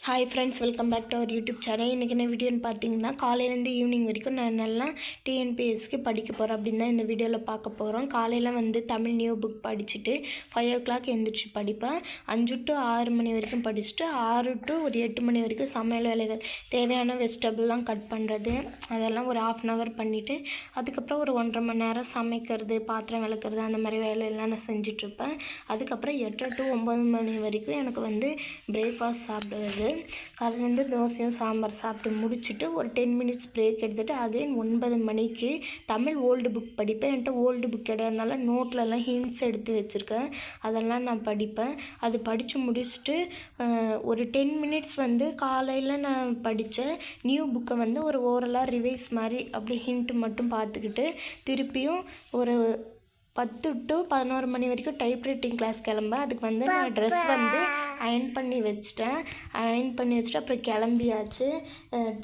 Hi friends, welcome back to our YouTube channel. இன்றைக்கி என்ன வீடியோன்னு பார்த்தீங்கன்னா, காலையிலேருந்து ஈவினிங் வரைக்கும் நான் நல்லா டிஎன்பிஎஸ்சிக்கு படிக்க போகிறேன் அப்படின்னு தான் இந்த வீடியோவில் பார்க்க போகிறோம். காலையில் வந்து தமிழ் நியூ புக் படிச்சுட்டு 5 o'clock எழுந்திரிச்சு படிப்பேன். 5 to 6 மணி வரைக்கும் படிச்சுட்டு 6 to ஒரு 8 மணி வரைக்கும் சமையல் வேலைகள், தேவையான வெஜிடபிள்லாம் கட் பண்ணுறது, அதெல்லாம் ஒரு 1/2 hour பண்ணிவிட்டு அதுக்கப்புறம் ஒரு 1.5 மணி நேரம் சமைக்கிறது, பாத்திரம் விளக்குறது, அந்த மாதிரி வேலையெல்லாம் நான் செஞ்சிட்ருப்பேன். அதுக்கப்புறம் 8 to 9 மணி வரைக்கும் எனக்கு வந்து பிரேக்ஃபாஸ்ட் சாப்பிடுவது. காலையில் வந்து தோசையும் சாம்பார் சாப்பிட்டு முடிச்சுட்டு ஒரு 10 minutes பிரேக் எடுத்துகிட்டு அகைன் 9 மணிக்கு தமிழ் ஓல்டு புக் படிப்பேன். என்கிட்ட ஓல்டு புக் கிடையாதுனால நோட்லலாம் ஹிண்ட்ஸ் எடுத்து வச்சுருக்கேன், அதெல்லாம் நான் படிப்பேன். அது படித்து முடிச்சுட்டு ஒரு 10 minutes வந்து காலையில் நான் படித்த நியூ புக்கை வந்து ஒரு ஓரலாக ரிவைஸ் மாதிரி அப்படி ஹிண்ட் மட்டும் பார்த்துக்கிட்டு திருப்பியும் ஒரு 10 to 11 மணி வரைக்கும் டைப்ரைட்டிங் கிளாஸ் கிளம்பேன். அதுக்கு வந்து நான் ட்ரெஸ் வந்து அயன் பண்ணி வச்சுட்டேன். அப்புறம் கிளம்பியாச்சு.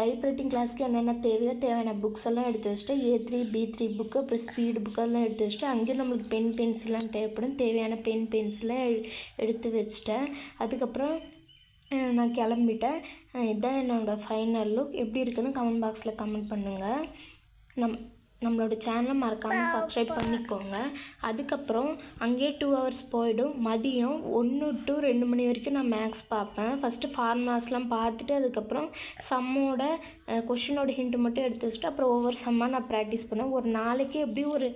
டைப்ரைட்டிங் கிளாஸ்க்கு என்னென்ன தேவையான புக்ஸ் எல்லாம் எடுத்து வச்சுட்டு A3 B3 புக்கு, அப்புறம் ஸ்பீடு புக்கெல்லாம் எடுத்து வச்சுட்டு அங்கேயும் நம்மளுக்கு பென் பென்சிலாம் தேவைப்படும், தேவையான பென் பென்சிலாம் எடுத்து வச்சுட்டேன். அதுக்கப்புறம் நான் கிளம்பிட்டேன். இதுதான் என்னோடய ஃபைனல் லுக். எப்படி இருக்குதுன்னு கமெண்ட் பாக்ஸில் கமெண்ட் பண்ணுங்கள். நம்மளோட சேனலை மறக்காமல் சப்ஸ்கிரைப் பண்ணிக்கோங்க. அதுக்கப்புறம் அங்கேயே 2 hours போயிடும். மதியம் 1 to 2 மணி வரைக்கும் நான் மேக்ஸ் பார்ப்பேன். ஃபஸ்ட்டு ஃபார்முலாஸ்லாம் பார்த்துட்டு அதுக்கப்புறம் சம்மோட கொஷினோட ஹிண்ட் மட்டும் எடுத்து வச்சுட்டு அப்புறம் ஒவ்வொரு சம்மாக நான் ப்ராக்டிஸ் பண்ணுவேன். ஒரு நாளைக்கு எப்படியும் ஒரு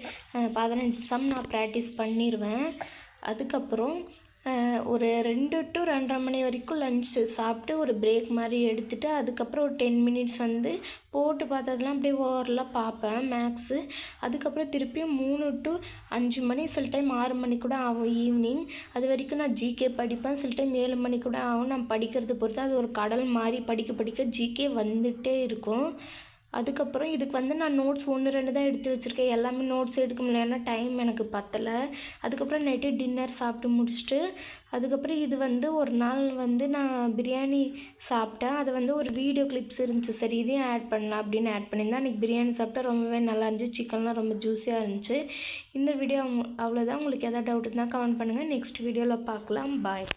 15 சம் நான் ப்ராக்டிஸ் பண்ணிடுவேன். அதுக்கப்புறம் ஒரு 2 to 2:30 மணி வரைக்கும் லன்ச்சு சாப்பிட்டு ஒரு பிரேக் மாதிரி எடுத்துகிட்டு அதுக்கப்புறம் ஒரு 10 minutes வந்து போட்டு பார்த்ததெல்லாம் அப்படியே ஓவரலாக பார்ப்பேன் மேக்ஸு. அதுக்கப்புறம் திருப்பியும் 3 to 5 மணி, சில டைம் 6 மணி கூட ஆகும் ஈவினிங். அது வரைக்கும் நான் ஜிகே படிப்பேன். சில டைம் 7 மணி கூட ஆகும். நான் படிக்கிறது பொறுத்து அது ஒரு கடல் மாதிரி படிக்க ஜிகே வந்துகிட்டே இருக்கும். அதுக்கப்புறம் இதுக்கு வந்து நான் நோட்ஸ் 1-2 தான் எடுத்து வச்சுருக்கேன். எல்லாமே நோட்ஸ் எடுக்க முடியல, டைம் எனக்கு பத்தலை. அதுக்கப்புறம் நைட்டு டின்னர் சாப்பிட்டு முடிச்சுட்டு அதுக்கப்புறம் இது வந்து ஒரு நாள் வந்து நான் பிரியாணி சாப்பிட்டேன். அது வந்து ஒரு வீடியோ கிளிப்ஸ் இருந்துச்சு, சரி இதையும் ஆட் பண்ணலாம் அப்படின்னு ஆட் பண்ணியிருந்தேன். அன்றைக்கி பிரியாணி சாப்பிட்டா ரொம்பவே நல்லா இருந்துச்சு. சிக்கன்லாம் ரொம்ப ஜூஸியாக இருந்துச்சு. இந்த வீடியோ அவ்வளோதான். உங்களுக்கு எதாவது டவுட் இருந்தால் கமெண்ட் பண்ணுங்கள். நெக்ஸ்ட் வீடியோவில் பார்க்கலாம். பாய்.